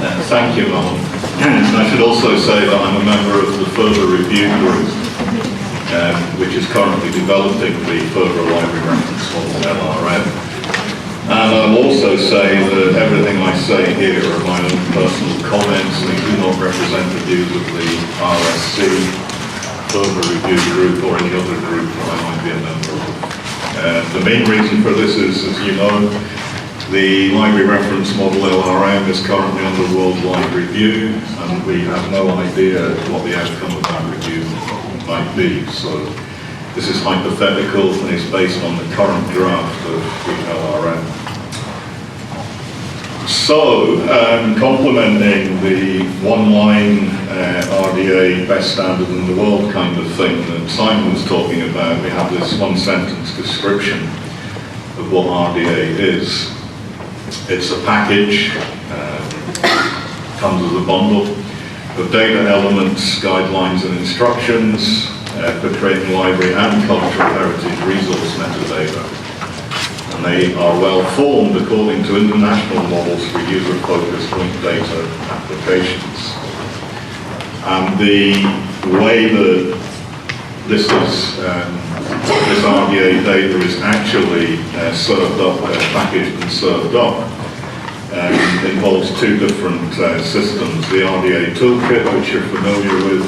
Thank you, Alan. I should also say that I'm a member of the Further Review Group, which is currently developing the FRBR-Library reference model LRM. And I'll also say that everything I say here are my own personal comments. They do not represent the views of the RSC, Further Review Group, or any other group that I might be a member of. The main reason for this is, as you know, the library reference model LRM is currently under worldwide review, and we have no idea what the outcome of that review might be. So this is hypothetical and is based on the current draft of the LRM. So, complementing the one-line RDA best standard in the world kind of thing that Simon was talking about, we have this one-sentence description of what RDA is. It's a package, comes as a bundle of data elements, guidelines and instructions, portraying library and cultural heritage resource metadata. And they are well formed according to international models for user-focused linked data applications. And the way that this RDA data is actually served up, packaged and served up, involves two different systems. The RDA toolkit, which you're familiar with,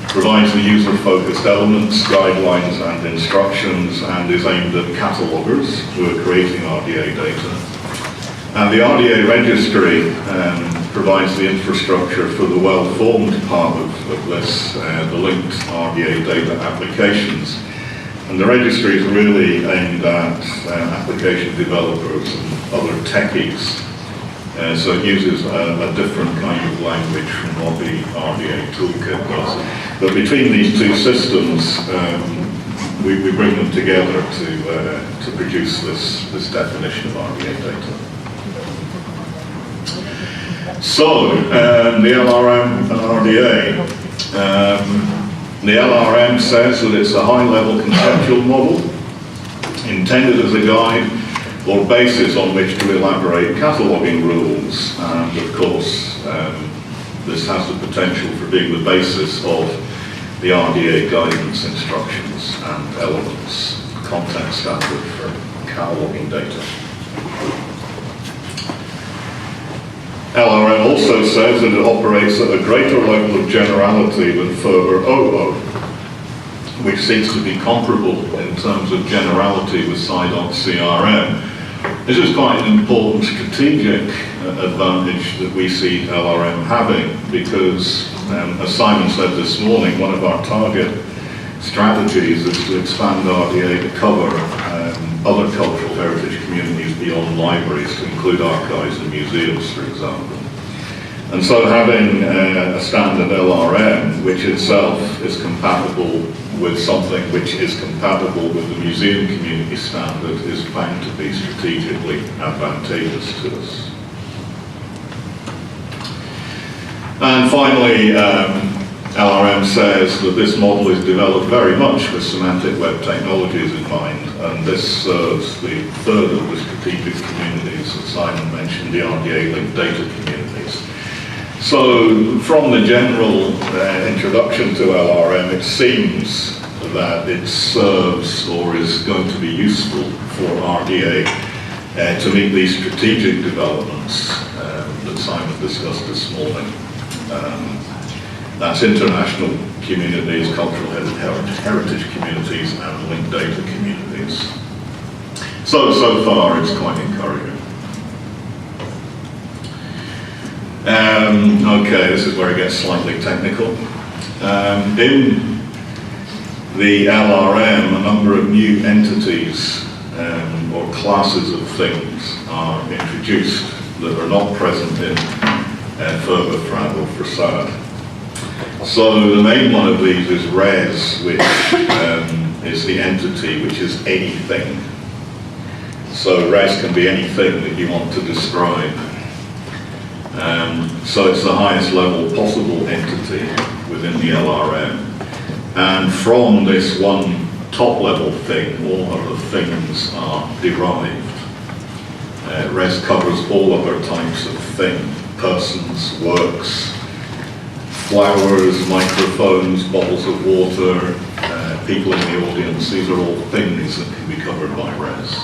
provides the user-focused elements, guidelines and instructions, and is aimed at catalogers who are creating RDA data. And the RDA registry provides the infrastructure for the well-formed part of this, the linked RDA data applications. And the registry is really aimed at application developers and other techies. So it uses a different kind of language from what the RDA toolkit does. But between these two systems, we bring them together to produce this definition of RDA data. So, the LRM and RDA. The LRM says that it's a high-level conceptual model intended as a guide or basis on which to elaborate cataloging rules, and of course this has the potential for being the basis of the RDA guidance, instructions and elements, content standard for cataloging data. LRM also says that it operates at a greater level of generality than FRBR-00, which seems to be comparable in terms of generality with CRM. This is quite an important strategic advantage that we see LRM having, because, as Simon said this morning, one of our target strategies is to expand RDA to cover other cultural heritage communities beyond libraries, to include archives and museums, for example. And so having a standard LRM, which itself is compatible with something which is compatible with the museum community standard, is found to be strategically advantageous to us. And finally, LRM says that this model is developed very much with semantic web technologies in mind, and this serves the third of the strategic communities that Simon mentioned, the RDA linked data communities. So from the general introduction to LRM, it seems that it serves or is going to be useful for RDA to meet these strategic developments that Simon discussed this morning. That's international communities, cultural heritage communities, and linked data communities. So far it's quite encouraging. Okay, this is where it gets slightly technical. In the LRM, a number of new entities or classes of things are introduced that are not present in FRBR or FRSAD. So the main one of these is res, which is the entity which is anything. So res can be anything that you want to describe. So it's the highest level possible entity within the LRM. And from this one top level thing, all other things are derived. Res covers all other types of thing. persons, works, flowers, microphones, bottles of water, people in the audience. These are all things that can be covered by res.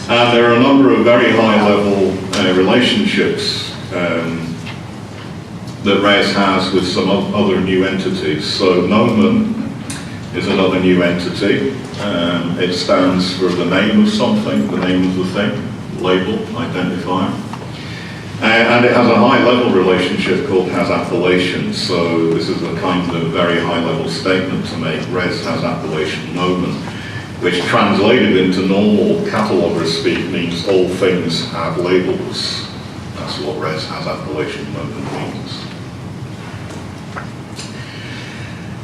And there are a number of very high-level relationships that res has with some other new entities. So Nomen is another new entity. It stands for the name of something, the name of the thing, label, identifier. And it has a high-level relationship called has appellation. So this is a kind of very high-level statement to make. Res has appellation nomen, which translated into normal cataloger speak means all things have labels. That's what res has appellation nomen means.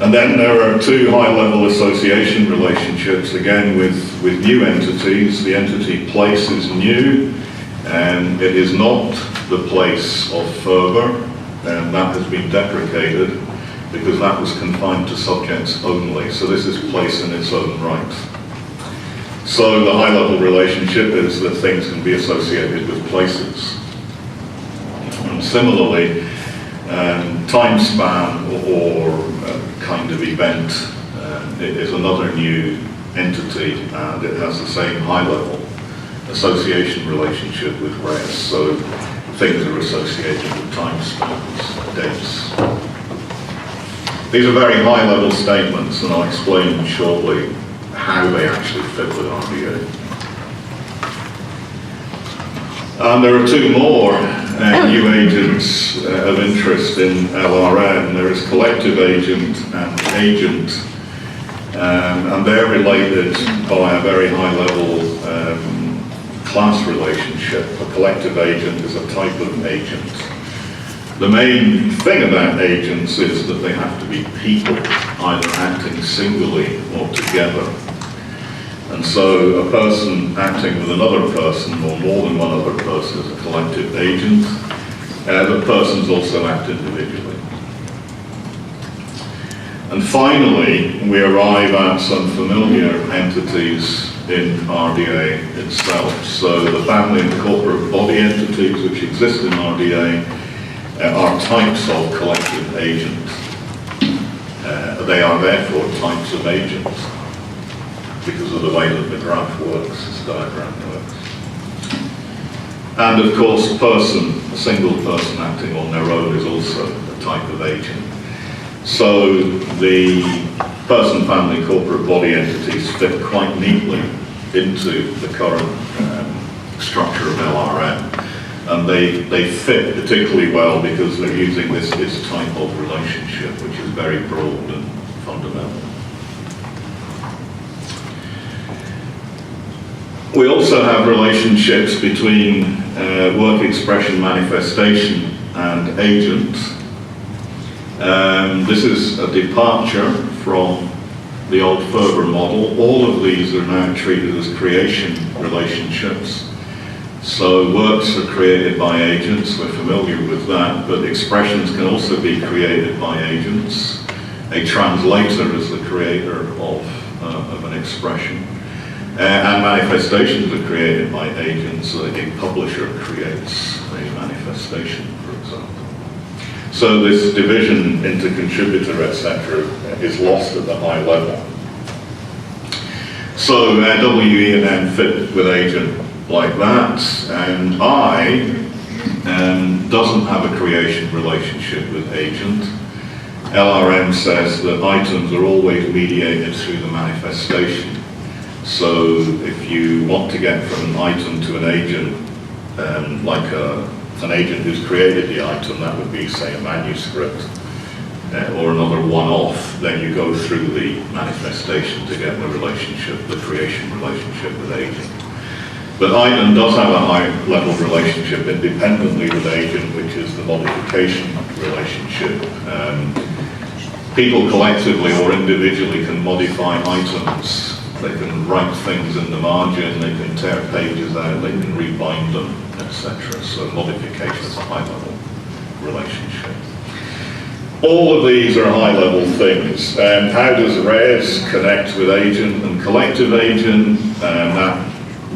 And then there are two high-level association relationships, again with new entities. The entity place is new, and it is not the place of FRBR, and that has been deprecated because that was confined to subjects only. So this is place in its own right. So the high-level relationship is that things can be associated with places. And similarly, time span or kind of event it is another new entity, and it has the same high-level association relationship with res. So things are associated with time spans, dates. These are very high-level statements, and I'll explain shortly how they actually fit with RDA. And there are two more new agents of interest in LRM. There is collective agent and agent, and they're related by a very high-level class relationship. A collective agent is a type of agent. The main thing about agents is that they have to be people, either acting singly or together. And so a person acting with another person, or more than one other person, is a collective agent. But persons also act individually. And finally, we arrive at some familiar entities in RDA itself. So the family and corporate body entities which exist in RDA are types of collective agent. They are therefore types of agents because of the way that the graph works, this diagram works. And of course, person, a single person acting on their own, is also a type of agent. So the person, family, corporate body entities fit quite neatly into the current structure of LRM. And they fit particularly well because they're using this type of relationship, which is very broad and fundamental. We also have relationships between work expression manifestation and agent. This is a departure from the old FRBR model. All of these are now treated as creation relationships. So works are created by agents, we're familiar with that, but expressions can also be created by agents. A translator is the creator of an expression. And manifestations are created by agents. A publisher creates a manifestation, for example. So this division into contributor, etc., is lost at the high level. So W, E, and N fit with agent like that, and I doesn't have a creation relationship with agent. LRM says that items are always mediated through the manifestation. So if you want to get from an item to an agent, like an agent who's created the item, that would be, say, a manuscript, or another one-off, then you go through the manifestation to get the relationship, the creation relationship with agent. But item does have a high-level relationship independently with agent, which is the modification relationship. People collectively or individually can modify items. They can write things in the margin, they can tear pages out, they can rebind them, etc. So modification is a high-level relationship. All of these are high-level things. How does res connect with agent and collective agent? That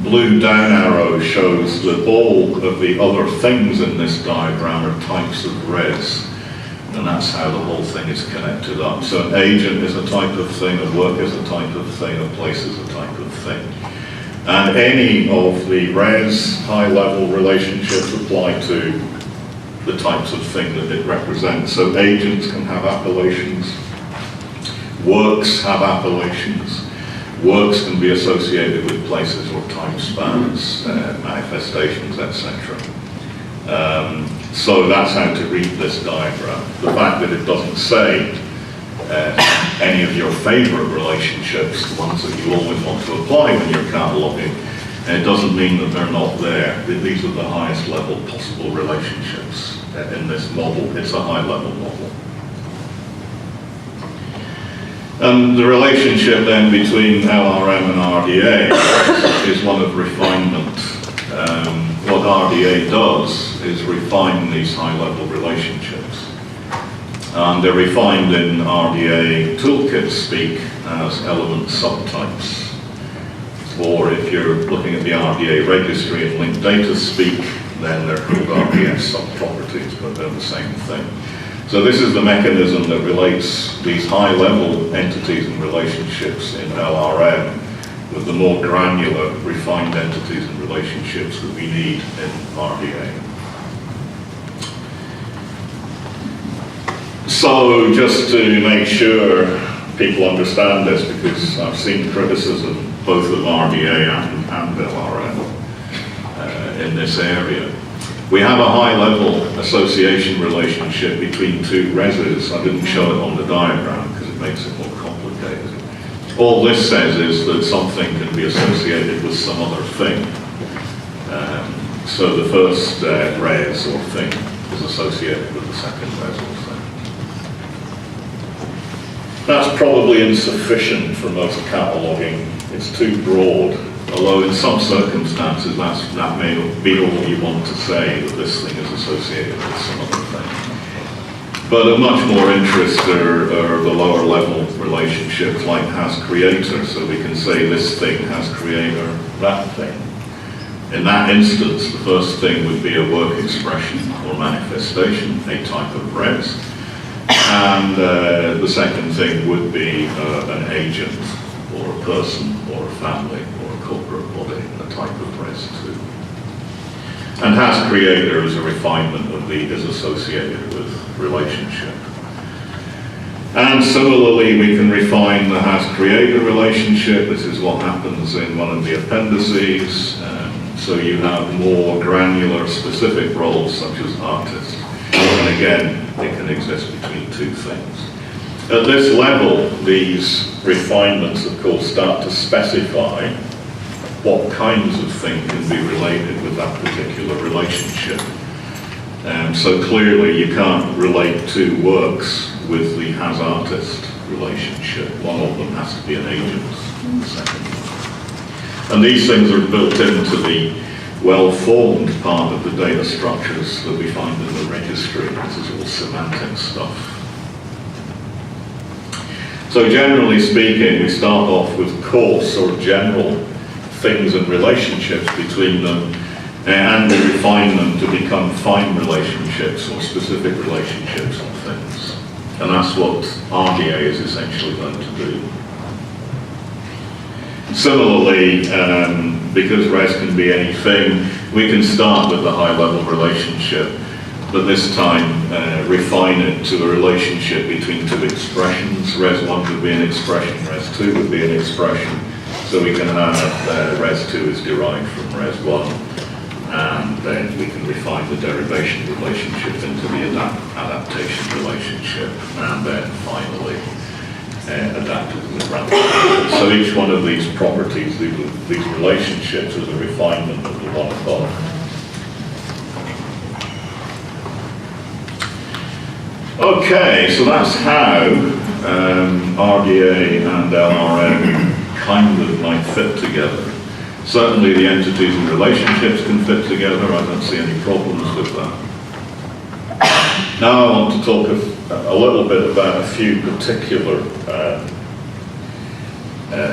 blue down arrow shows that all of the other things in this diagram are types of res, and that's how the whole thing is connected up. So an agent is a type of thing, a work is a type of thing, a place is a type of thing. And any of the res high-level relationships apply to the types of thing that it represents. So agents can have appellations, works have appellations, works can be associated with places or time spans, manifestations, etc. So that's how to read this diagram. The fact that it doesn't say any of your favorite relationships, the ones that you always want to apply when you're cataloging, it doesn't mean that they're not there. These are the highest level possible relationships in this model. It's a high level model. And the relationship then between LRM and RDA is one of refinement. What RDA does is refine these high-level relationships. And they're refined in RDA toolkit speak as element subtypes. Or if you're looking at the RDA registry and linked data speak, then they're called RDA subproperties, but they're the same thing. So this is the mechanism that relates these high-level entities and relationships in LRM with the more granular, refined entities and relationships that we need in RDA. So just to make sure people understand this, because I've seen criticism both of RDA and LRM in this area. We have a high-level association relationship between two reses. I didn't show it on the diagram because it makes it more complicated. All this says is that something can be associated with some other thing. So the first res or thing is associated with the second res or thing. That's probably insufficient for most cataloging. It's too broad. Although in some circumstances that may be all you want to say, that this thing is associated with some other thing. But of much more interest are the lower level relationships like has creator. So we can say this thing has creator, that thing. In that instance, the first thing would be a work expression or manifestation, a type of res. And the second thing would be an agent or a person or a family or a corporate body, a type of res too. And has creator is a refinement of the is associated with relationship. And similarly, we can refine the has creator relationship. This is what happens in one of the appendices. So you have more granular specific roles such as artist. And again, it can exist between two things. At this level, these refinements, of course, start to specify what kinds of thing can be related with that particular relationship. So clearly you can't relate two works with the has artist relationship. One of them has to be an agent, the second one. And these things are built into the well-formed part of the data structures that we find in the registry. This is all semantic stuff. So generally speaking, we start off with coarse or general things and relationships between them, and we refine them to become fine relationships or specific relationships on things. And that's what RDA is essentially going to do. Similarly, because res can be anything, we can start with the high-level relationship, but this time refine it to a relationship between two expressions. Res 1 would be an expression, res 2 would be an expression. So we can have res 2 is derived from res 1, and then we can refine the derivation relationship into the adaptation relationship, and then finally adapted with random. So each one of these properties, these relationships, is a refinement of the one above. Okay, so that's how RDA and LRM kind of might fit together. Certainly the entities and relationships can fit together. I don't see any problems with that. Now I want to talk a little bit about a few particular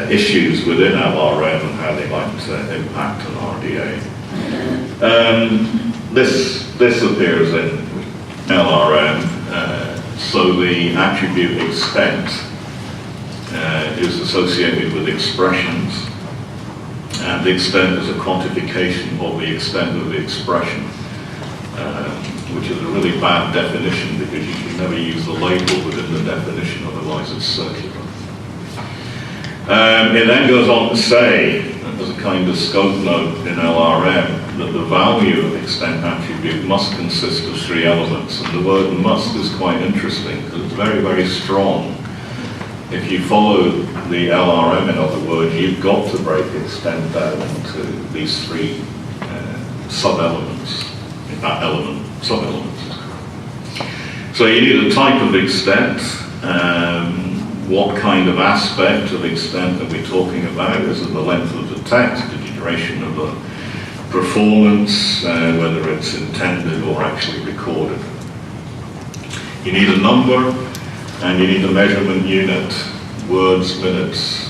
issues within LRM and how they might impact an RDA. This appears in LRM, so the attribute extent is associated with expressions, and the extent is a quantification of the extent of the expression, which is a really bad definition because you can never use the label within the definition, otherwise it's circular. It then goes on to say, as a kind of scope note in LRM, that the value of extent attribute must consist of 3 elements, and the word must is quite interesting because it's very, very strong. If you follow the LRM, in other words, you've got to break extent down into these 3 sub-elements, in fact, sub-elements. So you need a type of extent. What kind of aspect of extent are we talking about? Is it the length of the text, the duration of the performance, whether it's intended or actually recorded? You need a number, and you need a measurement unit, words, minutes.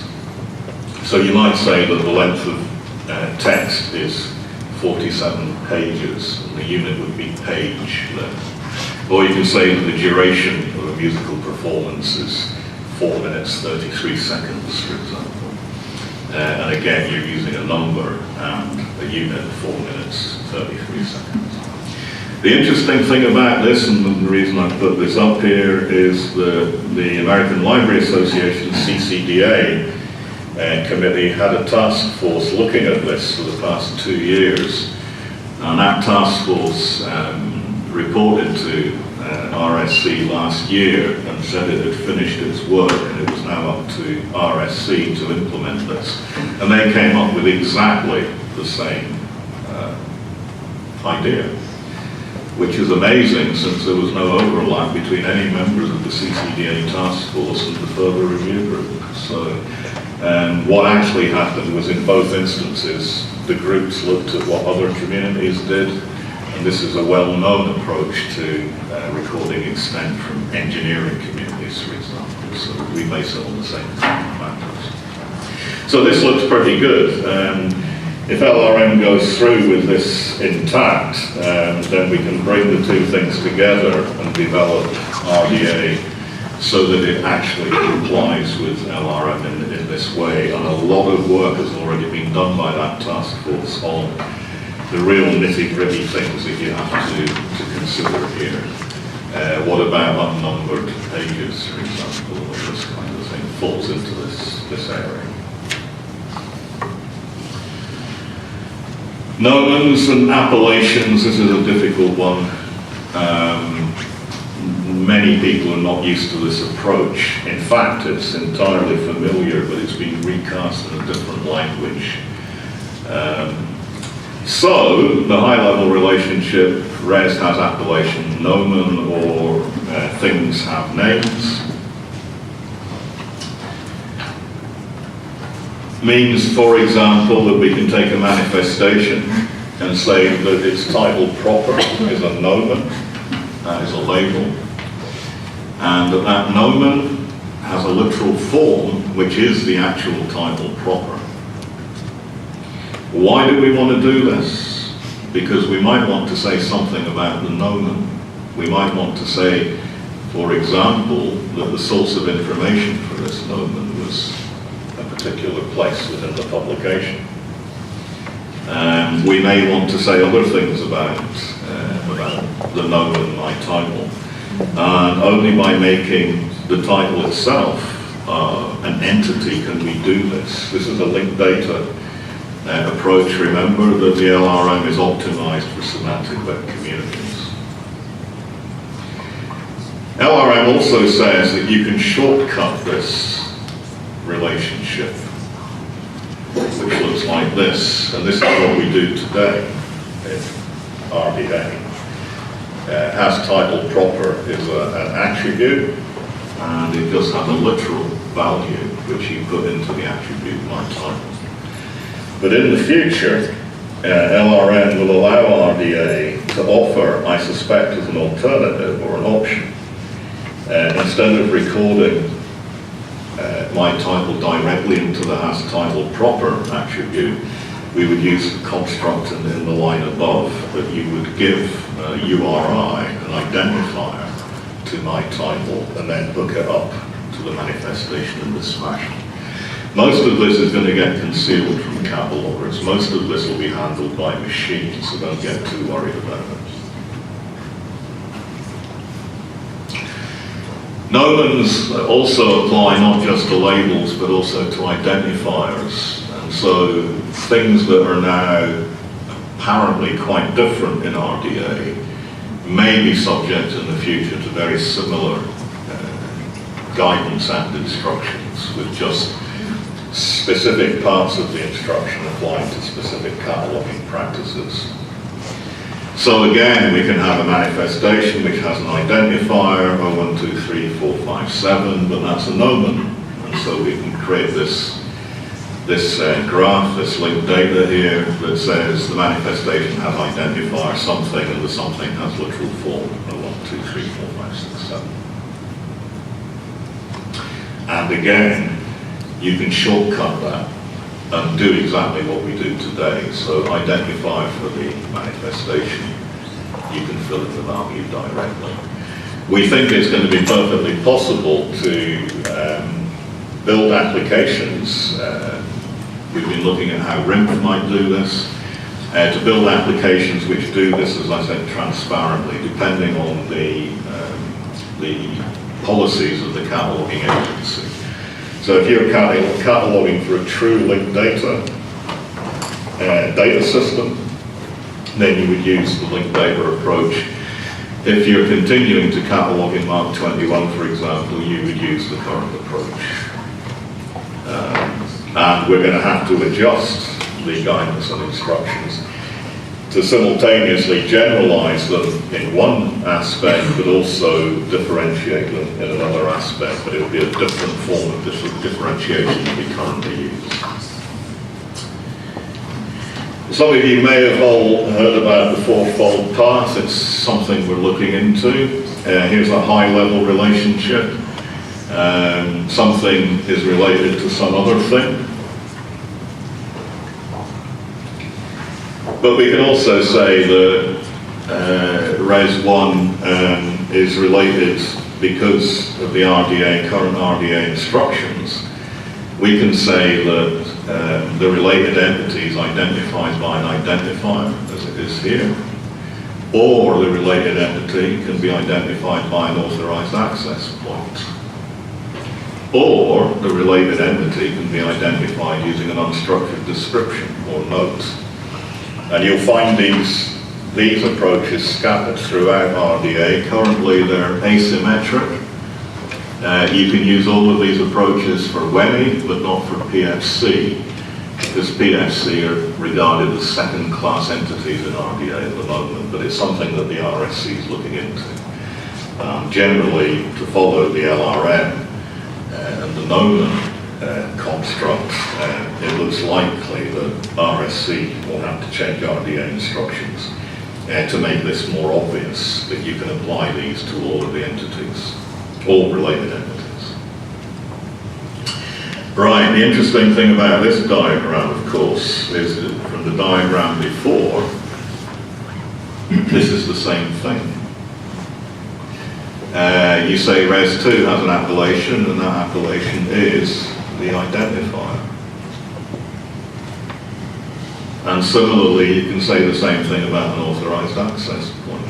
So you might say that the length of text is 47 pages, and the unit would be page length. Or you can say that the duration of a musical performance is 4 minutes, 33 seconds, for example. And again, you're using a number and a unit, 4 minutes, 33 seconds. The interesting thing about this, and the reason I put this up here, is the American Library Association, CCDA, committee had a task force looking at this for the past 2 years. And that task force reported to RSC last year and said it had finished its work and it was now up to RSC to implement this. And they came up with exactly the same idea, which is amazing since there was no overlap between any members of the CCDA task force and the further review group. So what actually happened was in both instances, the groups looked at what other communities did. This is a well-known approach to recording extent from engineering communities, for example. So we base it on the same kind of factors. So this looks pretty good. If LRM goes through with this intact, then we can bring the 2 things together and develop RDA so that it actually complies with LRM in this way. And a lot of work has already been done by that task force on the real nitty-gritty things that you have to consider here. What about unnumbered pages, for example, or this kind of thing falls into this area. Nomens and appellations, this is a difficult one. Many people are not used to this approach. In fact, it's entirely familiar, but it's been recast in a different language. So, the high-level relationship, res has appellation, nomen, or things have names, means, for example, that we can take a manifestation and say that its title proper is a nomen, that is a label, and that nomen has a literal form, which is the actual title proper. Why do we want to do this? Because we might want to say something about the nomen. We might want to say, for example, that the source of information for this nomen was a particular place within the publication. We may want to say other things about the nomen, my title. And only by making the title itself an entity can we do this. This is a linked data approach. Remember that the LRM is optimized for semantic web communities. LRM also says that you can shortcut this relationship, which looks like this, and this is what we do today in RDA. Has title proper is an attribute, and it does have a literal value which you put into the attribute my title. But in the future, LRM will allow RDA to offer, I suspect, as an alternative or an option, instead of recording my title directly into the has title proper attribute, we would use the construct in the line above, that you would give URI, an identifier, to my title, and then hook it up to the manifestation in this fashion. Most of this is going to get concealed from catalogers. Most of this will be handled by machines, so don't get too worried about it. Nomens also apply not just to labels, but also to identifiers. And so things that are now apparently quite different in RDA may be subject in the future to very similar guidance and instructions, with just specific parts of the instruction applying to specific cataloging practices. So again, we can have a manifestation which has an identifier, 1, 2, 3, 4, 5, 7, but that's a nomen. And so we can create this graph, this linked data here that says the manifestation has identifier something and the something has literal form, 1, 2, 3, 4, 5, 6, 7. And again, you can shortcut that and do exactly what we do today. So identify for the manifestation, you can fill in the value directly. We think it's going to be perfectly possible to build applications. We've been looking at how RIMP might do this, to build applications which do this, as I said, transparently, depending on the policies of the cataloging agency. So if you're cataloging for a true linked data system, then you would use the linked data approach. If you're continuing to catalog in Mark 21, for example, you would use the current approach. And we're going to have to adjust the guidance and instructions to simultaneously generalize them in one aspect, but also differentiate them in another aspect. But it will be a different form of differentiation that we currently use. Some of you may have all heard about the fourfold path. It's something we're looking into. Here's a high-level relationship. Something is related to some other thing. But we can also say that Res 1 is related because of the current RDA instructions. We can say that the related entity is identified by an identifier, as it is here, or the related entity can be identified by an authorized access point, or the related entity can be identified using an unstructured description or note. And you'll find these approaches scattered throughout RDA. Currently they're asymmetric. You can use all of these approaches for WEMI, but not for PFC, because PFC are regarded as second-class entities in RDA at the moment, but it's something that the RSC is looking into. Generally, to follow the LRM and the nomen construct, it looks likely that RSC will have to change RDA instructions to make this more obvious that you can apply these to all of the entities, all related entities. Right, the interesting thing about this diagram, of course, is that from the diagram before, this is the same thing. You say Res 2 has an appellation, and that appellation is the identifier. And similarly, you can say the same thing about an authorized access point.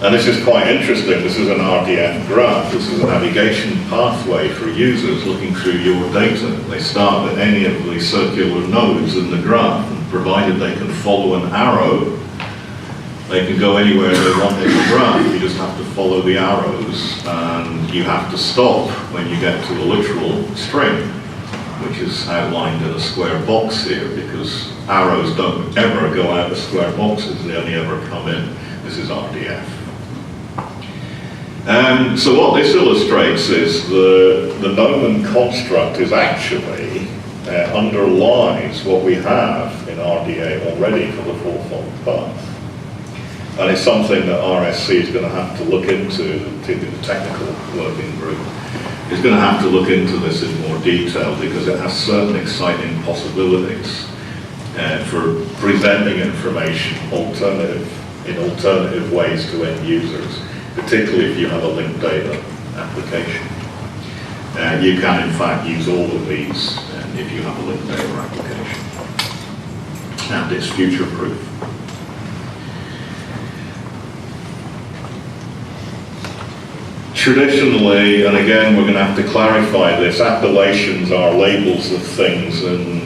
And this is quite interesting. This is an RDF graph. This is a navigation pathway for users looking through your data. They start at any of the circular nodes in the graph, and provided they can follow an arrow, they can go anywhere they want in the graph. You just have to follow the arrows, and you have to stop when you get to a literal string, which is outlined in a square box here, because arrows don't ever go out of square boxes, they only ever come in. This is RDF. So what this illustrates is the nomen construct is actually underlies what we have in RDA already for the fourfold path. And it's something that RSC is going to have to look into, particularly the technical working group, is going to have to look into this in more detail because it has certain exciting possibilities for presenting information in alternative ways to end users, particularly if you have a linked data application. You can in fact use all of these if you have a linked data application. And it's future-proof. Traditionally, and again we're going to have to clarify this, appellations are labels of things, and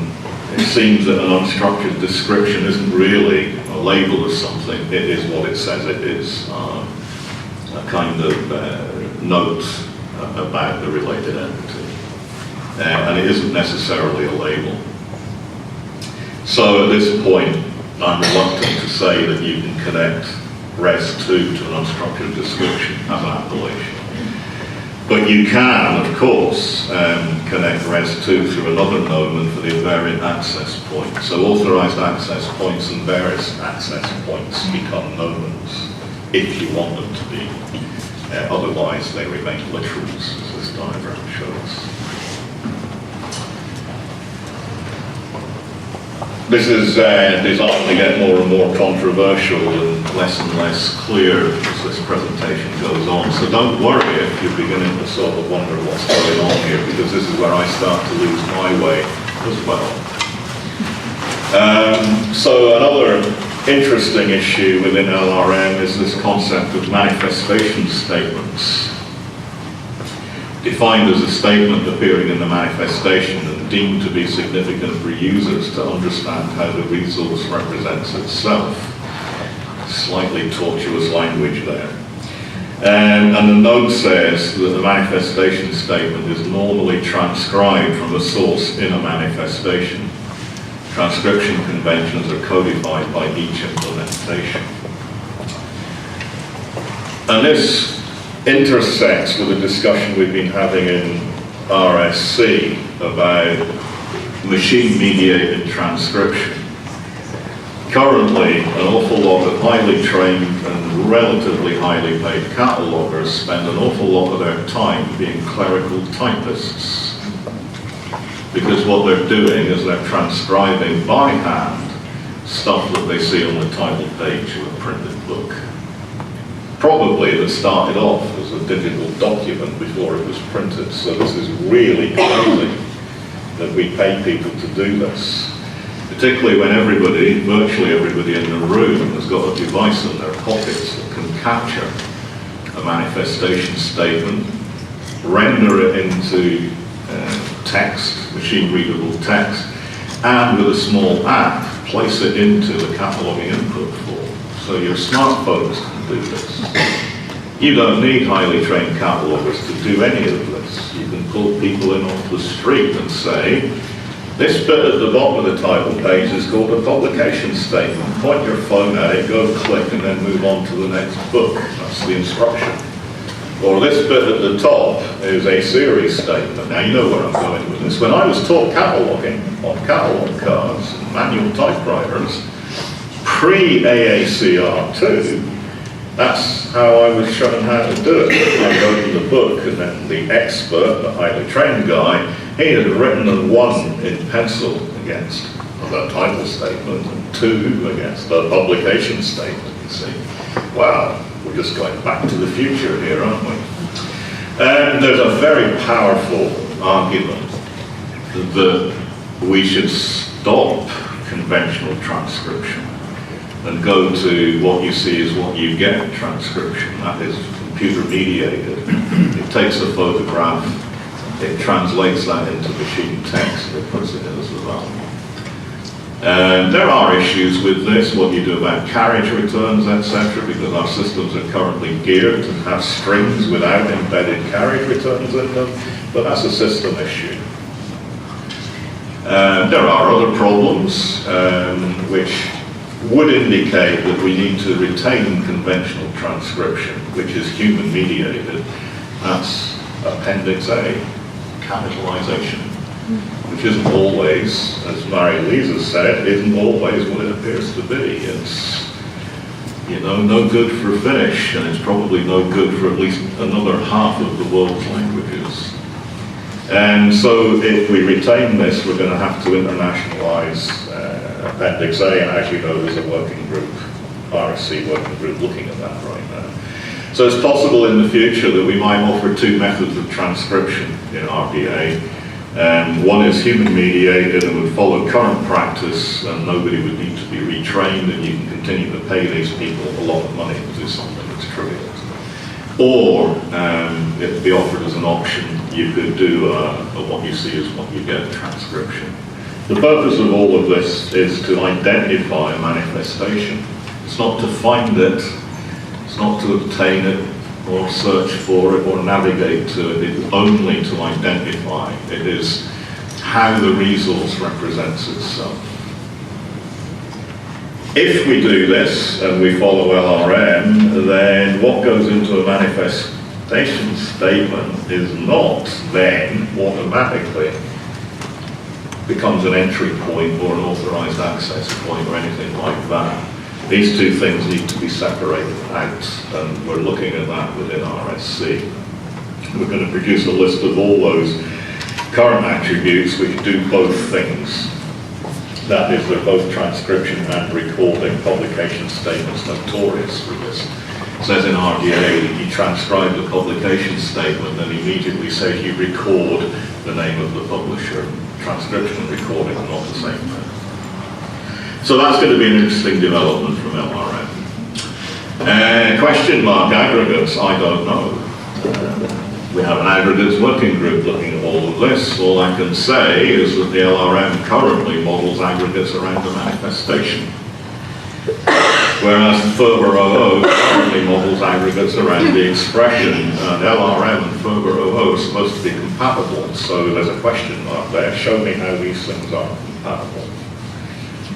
it seems that an unstructured description isn't really a label of something, it is what it says it is, a kind of note about the related entity. And it isn't necessarily a label. So at this point, I'm reluctant to say that you can connect res2 to an unstructured description as an appellation. But you can, of course, connect res2 through another nomen for the invariant access point. So authorized access points and various access points become nomens if you want them to be. Otherwise, they remain literals, as this diagram shows. This is designed to get more and more controversial and less clear as this presentation goes on. So don't worry if you're beginning to sort of wonder what's going on here, because this is where I start to lose my way as well. So another interesting issue within LRM is this concept of manifestation statements. Defined as a statement appearing in the manifestation and deemed to be significant for users to understand how the resource represents itself. Slightly tortuous language there. And the note says that the manifestation statement is normally transcribed from a source in a manifestation. Transcription conventions are codified by each implementation. And this intersects with a discussion we've been having in RSC about machine-mediated transcription. Currently, an awful lot of highly trained and relatively highly paid catalogers spend an awful lot of their time being clerical typists, because what they're doing is they're transcribing by hand stuff that they see on the title page of a printed book. Probably that started off as a digital document before it was printed. So this is really crazy that we pay people to do this. Particularly when virtually everybody in the room has got a device in their pockets that can capture a manifestation statement, render it into text, machine-readable text, and with a small app, place it into the cataloging input form. So your smartphones can do this. You don't need highly trained catalogers to do any of this. You can pull people in off the street and say, this bit at the bottom of the title page is called a publication statement. Point your phone at it, go click, and then move on to the next book. That's the instruction. Or this bit at the top is a series statement. Now you know where I'm going with this. When I was taught cataloging on catalog cards and manual typewriters, pre-AACR2, that's how I was shown how to do it. I wrote the book, and then the expert, the highly trained guy, he had written and 1 in pencil against the title statement and 2 against the publication statement, you see. Wow, we're just going back to the future here, aren't we? And there's a very powerful argument that we should stop conventional transcription and go to what you see is what you get transcription. That is computer mediated. It takes a photograph, it translates that into machine text, and it puts it in as a value. There are issues with this, what you do about carriage returns, etc., because our systems are currently geared to have strings without embedded carriage returns in them, but that's a system issue. There are other problems which would indicate that we need to retain conventional transcription, which is human mediated. That's Appendix A, capitalization, which isn't always, as Mary Lisa said, isn't always what it appears to be. It's, you know, no good for Finnish, and it's probably no good for at least another half of the world's languages. And so if we retain this, we're going to have to internationalise Appendix A, and as you know, there's a working group, RSC working group, looking at that right now. So it's possible in the future that we might offer two methods of transcription in RDA. One is human mediated and would follow current practice, and nobody would need to be retrained, and you can continue to pay these people a lot of money to do something that's trivial. Or it would be offered as an option, you could do what you see as what you get, transcription. The purpose of all of this is to identify a manifestation. It's not to find it, it's not to obtain it, or search for it, or navigate to it. It's only to identify. It is how the resource represents itself. If we do this, and we follow LRM, then what goes into a manifestation statement is not then automatically becomes an entry point or an authorized access point or anything like that. These two things need to be separated out, and we're looking at that within RSC. We're going to produce a list of all those current attributes which do both things. That is, they're both transcription and recording. Publication statements notorious for this. It says in RDA, you transcribe the publication statement and immediately says you record the name of the publisher. Transcription and recording are not the same thing. So that's going to be an interesting development from LRM. Question mark aggregates, I don't know. We have an aggregates working group looking at all of this. All I can say is that the LRM currently models aggregates around the manifestation, whereas FRBR-00 currently models aggregates around the expression, and LRM and FRBR-00 are supposed to be compatible, so there's a question mark there. Show me how these things are compatible.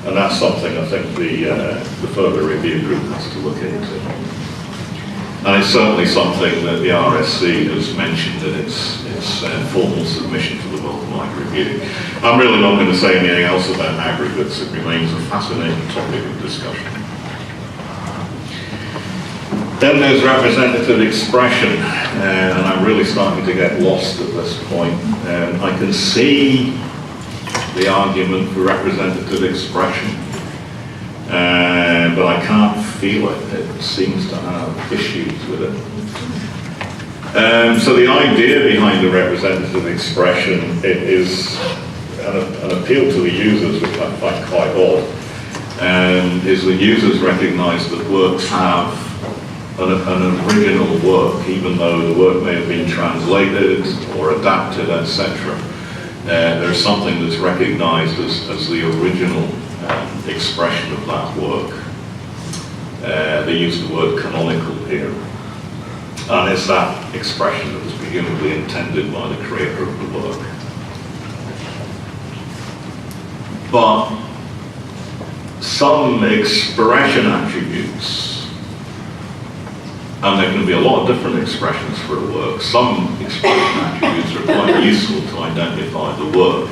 And that's something I think the further review group has to look into. And it's certainly something that the RSC has mentioned in its formal submission to the worldwide review. I'm really not going to say anything else about aggregates. It remains a fascinating topic of discussion. Then there's representative expression, and I'm really starting to get lost at this point. I can see the argument for representative expression, but I can't feel it. It seems to have issues with it. So the idea behind the representative expression, it is an appeal to the users, which I find quite odd, is that users recognize that works have an original work, even though the work may have been translated or adapted, etc. There's something that's recognized as the original expression of that work. They use the word canonical here. And it's that expression that was presumably intended by the creator of the work. But some expression attributes, and there can be a lot of different expressions for a work, some expression attributes are quite useful to identify the work.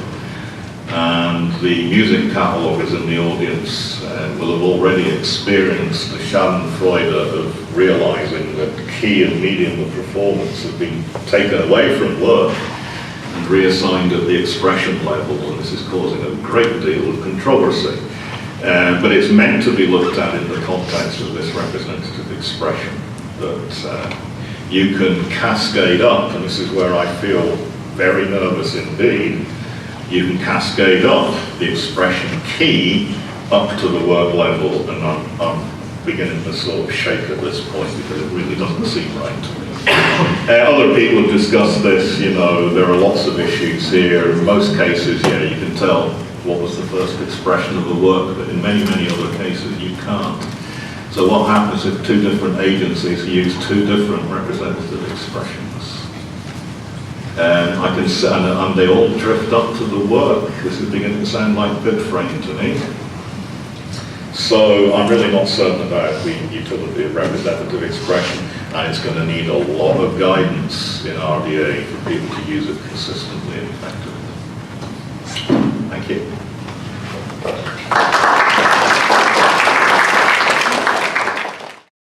And the music cataloguers in the audience will have already experienced the schadenfreude of realizing that the key and medium of performance have been taken away from work and reassigned at the expression level, and this is causing a great deal of controversy. But it's meant to be looked at in the context of this representative expression, that you can cascade up, and this is where I feel very nervous indeed. You can cascade up the expression key up to the work level, and I'm beginning to sort of shake at this point because it really doesn't seem right to me. Other people have discussed this, you know, there are lots of issues here. In most cases, yeah, you can tell what was the first expression of the work, but in many, many other cases you can't. So what happens if two different agencies use two different representative expressions? I can say, and they all drift up to the work. This is beginning to sound like bitframe to me. So I'm really not certain about the utility of representative expression, and it's going to need a lot of guidance in RDA for people to use it consistently and effectively. Thank you.